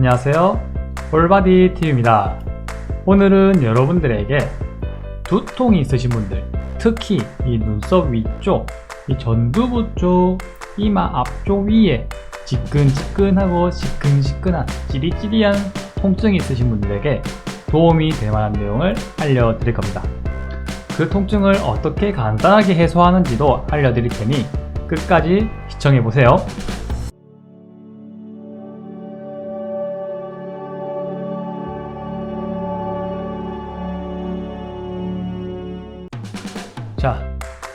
안녕하세요, 홀바디 TV입니다. 오늘은 여러분들에게 두통이 있으신 분들, 특히 이 눈썹 위쪽, 이 전두부 쪽, 이마 앞쪽 위에 지끈지끈하고 시큰시큰한 찌리찌리한 통증이 있으신 분들에게 도움이 될 만한 내용을 알려드릴 겁니다. 그 통증을 어떻게 간단하게 해소하는지도 알려드릴 테니 끝까지 시청해보세요. 자,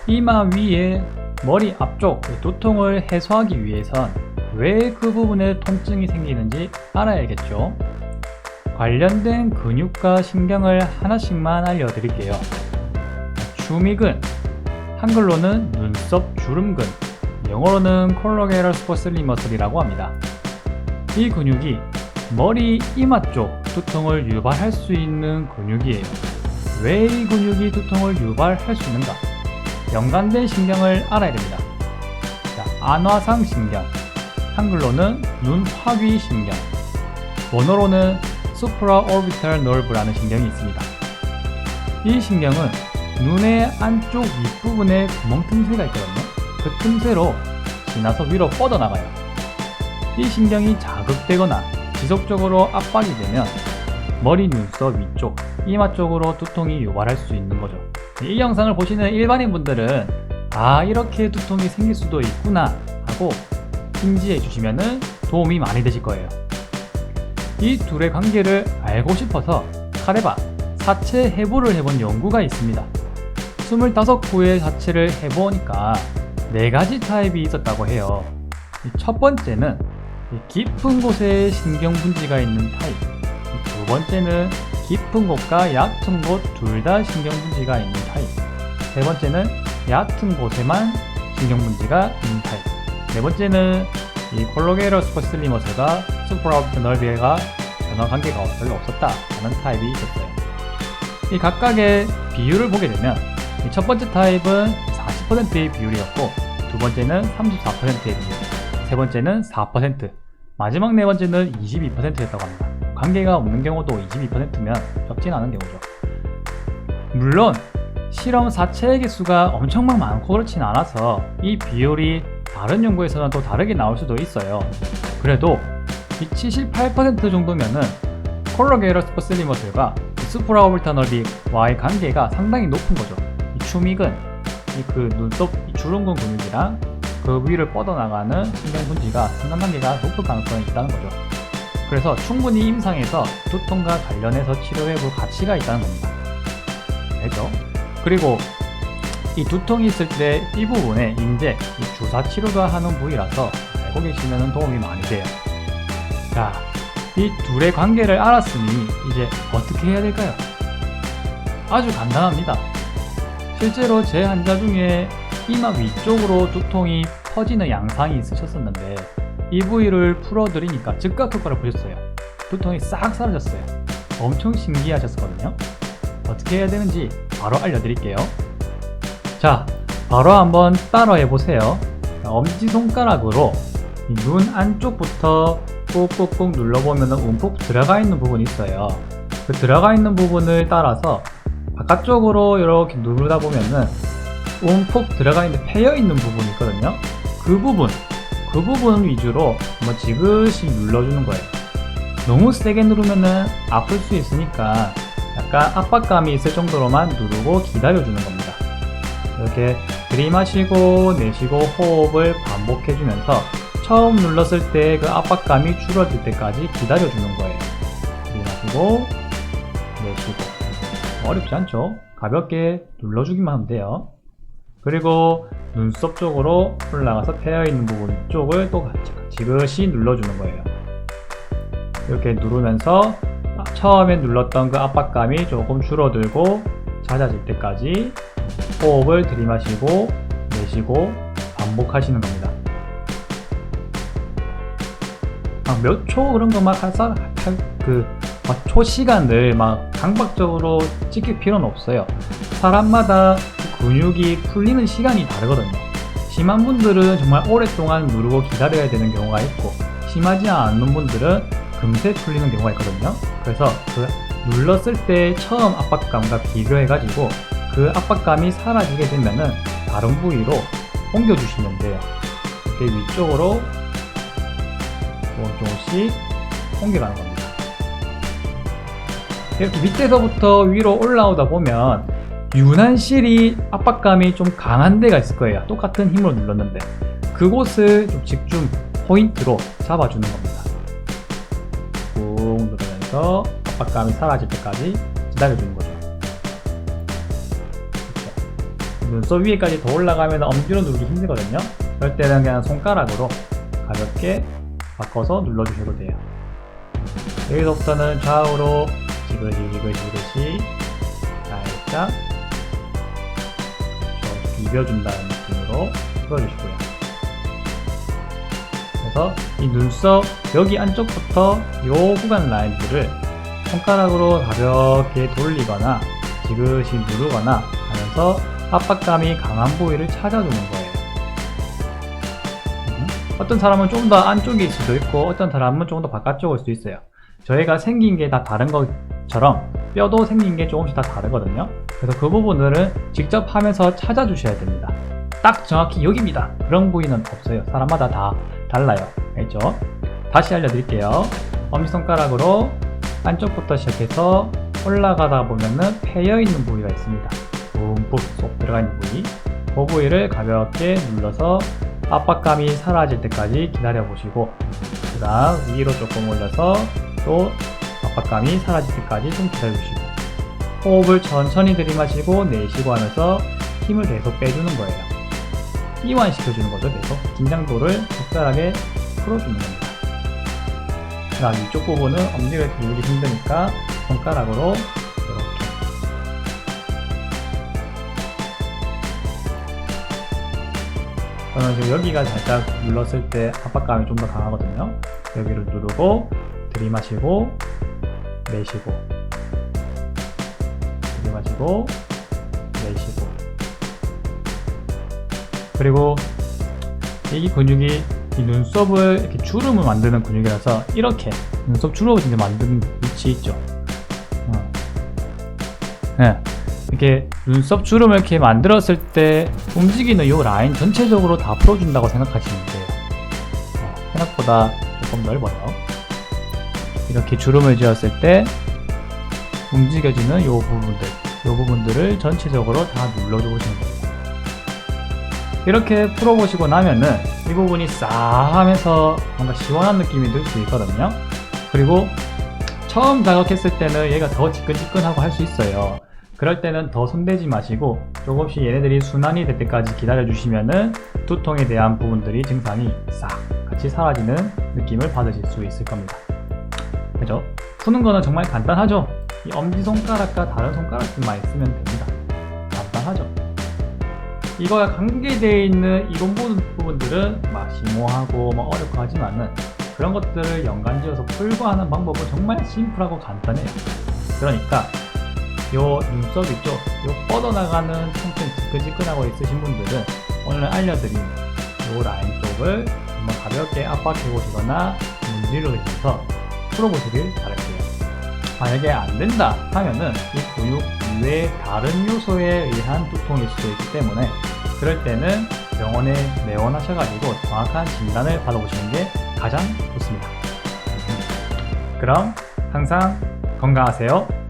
이마 위에 머리 앞쪽 두통을 해소하기 위해선 왜 그 부분에 통증이 생기는지 알아야겠죠. 관련된 근육과 신경을 하나씩만 알려드릴게요. 주미근, 한글로는 눈썹 주름근, 영어로는 콜로게러스 포슬리 머슬이라고 합니다. 이 근육이 머리 이마 쪽 두통을 유발할 수 있는 근육이에요. 왜 이 근육이 두통을 유발할 수 있는가? 연관된 신경을 알아야 됩니다. 자, 안화상 신경, 한글로는 눈화귀 신경, 원어로는 supraorbital nerve라는 신경이 있습니다. 이 신경은 눈의 안쪽 윗부분에 구멍 틈새가 있거든요. 그 틈새로 지나서 위로 뻗어나가요. 이 신경이 자극되거나 지속적으로 압박이 되면 머리 눈썹 위쪽, 이마 쪽으로 두통이 유발할 수 있는 거죠. 이 영상을 보시는 일반인 분들은 이렇게 두통이 생길 수도 있구나 하고 인지해 주시면 도움이 많이 되실 거예요. 이 둘의 관계를 알고 싶어서 카레바, 사체 해부를 해본 연구가 있습니다. 25구의 사체를 해보니까 4가지 타입이 있었다고 해요. 첫 번째는 깊은 곳에 신경분지가 있는 타입, 두 번째는 깊은 곳과 얕은 곳 둘 다 신경분지가 있는 타입, 세 번째는 얕은 곳에만 신경분지가 있는 타입, 네 번째는 이 콜로게러스 포슬리 머슬과 수프라오비탈 너비가 전환관계가 별로 없었다 하는 타입이 있었어요. 이 각각의 비율을 보게 되면 첫 번째 타입은 40%의 비율이었고, 두 번째는 34%의 비율, 세 번째는 4%, 마지막 네 번째는 22%였다고 합니다. 관계가 없는 경우도 22%면 적진 않은 경우죠. 물론 실험 사체의 개수가 엄청 많고 그렇진 않아서 이 비율이 다른 연구에서는 또 다르게 나올 수도 있어요. 그래도 이 78% 정도면은 콜로게러스 포슬리 머슬과 수프라오비탈 너비와의 관계가 상당히 높은 거죠. 이 추미근, 그 눈썹 주름근 근육이랑 그 위를 뻗어나가는 신경분지가 상관관계가 높을 가능성이 있다는 거죠. 그래서 충분히 임상에서 두통과 관련해서 치료해볼 가치가 있다는 겁니다. 알죠? 그리고 이 두통이 있을 때 이 부분에 이제 주사 치료가 하는 부위라서 알고 계시면 도움이 많이 돼요. 자, 이 둘의 관계를 알았으니 이제 어떻게 해야 될까요? 아주 간단합니다. 실제로 제 환자 중에 이마 위쪽으로 두통이 퍼지는 양상이 있으셨었는데 이 부위를 풀어드리니까 즉각 효과를 보셨어요. 두통이 싹 사라졌어요. 엄청 신기하셨거든요. 어떻게 해야 되는지 바로 알려드릴게요. 자, 바로 한번 따라 해보세요. 엄지손가락으로 눈 안쪽부터 꾹꾹꾹 눌러보면 움푹 들어가 있는 부분이 있어요. 그 들어가 있는 부분을 따라서 바깥쪽으로 이렇게 누르다 보면은 움푹 들어가 있는 패여 있는 부분이 있거든요. 그 부분 위주로 한번 지그시 눌러주는 거예요. 너무 세게 누르면은 아플 수 있으니까 약간 압박감이 있을 정도로만 누르고 기다려주는 겁니다. 이렇게 들이마시고 내쉬고 호흡을 반복해주면서 처음 눌렀을 때 그 압박감이 줄어들 때까지 기다려주는 거예요. 들이마시고 내쉬고. 어렵지 않죠? 가볍게 눌러주기만 하면 돼요. 그리고 눈썹 쪽으로 올라가서 패여있는 부분 쪽을 또 지그시 눌러주는 거예요. 이렇게 누르면서 처음에 눌렀던 그 압박감이 조금 줄어들고 잦아질 때까지 호흡을 들이마시고 내쉬고 반복하시는 겁니다. 몇 초 그런 거 막 초시간을 막 강박적으로 지킬 필요는 없어요. 사람마다 근육이 풀리는 시간이 다르거든요. 심한 분들은 정말 오랫동안 누르고 기다려야 되는 경우가 있고, 심하지 않은 분들은 금세 풀리는 경우가 있거든요. 그래서 그 눌렀을 때 처음 압박감과 비교해가지고 그 압박감이 사라지게 되면은 다른 부위로 옮겨주시면 돼요. 이렇게 위쪽으로 조금씩 옮겨가는 겁니다. 이렇게 밑에서부터 위로 올라오다 보면 유난실이 압박감이 좀 강한 데가 있을 거예요. 똑같은 힘으로 눌렀는데 그곳을 좀 집중 포인트로 잡아주는 겁니다. 꾹 누르면서 압박감이 사라질 때까지 기다려주는 거죠. 그렇죠. 눈썹 위에까지 더 올라가면 엄지로 누르기 힘들거든요. 그럴 때는 그냥 손가락으로 가볍게 바꿔서 눌러주셔도 돼요. 여기서부터는 좌우로 지그시 살짝 비벼준다는 느낌으로 풀어주시고요. 그래서 이 눈썹 여기 안쪽부터 이 구간 라인들을 손가락으로 가볍게 돌리거나 지그시 누르거나 하면서 압박감이 강한 부위를 찾아주는 거예요. 어떤 사람은 좀 더 안쪽일 수도 있고 어떤 사람은 조금 더 바깥쪽일 수도 있어요. 저희가 생긴 게 다 다른 것처럼 뼈도 생긴 게 조금씩 다 다르거든요. 그래서 그 부분들은 직접 하면서 찾아주셔야 됩니다. 딱 정확히 여기입니다. 그런 부위는 없어요. 사람마다 다 달라요. 알죠? 다시 알려드릴게요. 엄지손가락으로 안쪽부터 시작해서 올라가다 보면은 패여있는 부위가 있습니다. 움푹 쏙 들어가 있는 부위. 그 부위를 가볍게 눌러서 압박감이 사라질 때까지 기다려 보시고 그 다음 위로 조금 올려서 또 압박감이 사라질 때까지 좀 기다려 주시고 호흡을 천천히 들이마시고 내쉬고 하면서 힘을 계속 빼주는 거예요. 이완시켜주는 거죠. 계속 긴장도를 적절하게 풀어주는 겁니다. 그 다음 이쪽 부분은 엄지가 이렇게 누르기 힘드니까 손가락으로 이렇게 저는 지금 여기가 살짝 눌렀을 때 압박감이 좀 더 강하거든요. 여기를 누르고 들이마시고 내쉬고 들이마시고 내쉬고 그리고 이 근육이 이 눈썹을 이렇게 주름을 만드는 근육이라서 이렇게 눈썹 주름을 진짜 만드는 위치 있죠. 네. 이렇게 눈썹 주름을 이렇게 만들었을 때 움직이는 이 라인 전체적으로 다 풀어준다고 생각하시면 돼요. 생각보다 조금 넓어요. 이렇게 주름을 지었을 때 움직여지는 이 부분들을 전체적으로 다 눌러주시면 됩니다. 이렇게 풀어보시고 나면은 이 부분이 싸 하면서 뭔가 시원한 느낌이 들 수 있거든요. 그리고 처음 자극했을 때는 얘가 더 지끈지끈하고 할 수 있어요. 그럴 때는 더 손대지 마시고 조금씩 얘네들이 순환이 될 때까지 기다려 주시면은 두통에 대한 부분들이 증상이 싹 같이 사라지는 느낌을 받으실 수 있을 겁니다. 그죠? 푸는 거는 정말 간단하죠? 이 엄지손가락과 다른 손가락들만 있으면 됩니다. 간단하죠? 이거와 관계되어 있는 이런 부분들은 막 심오하고 막 어렵고 하지만은 그런 것들을 연관지어서 풀고 하는 방법은 정말 심플하고 간단해요. 그러니까 요 눈썹 있죠? 요 뻗어나가는 통증 지끈지끈하고 있으신 분들은 오늘 알려드린 요 라인 쪽을 한번 가볍게 압박해 보시거나 문지르 주셔서 풀어보시길 바랄게요. 만약에 안 된다 하면은 이 근육 이외의 다른 요소에 의한 두통일 수도 있기 때문에 그럴 때는 병원에 내원하셔가지고 정확한 진단을 받아보시는 게 가장 좋습니다. 그럼 항상 건강하세요.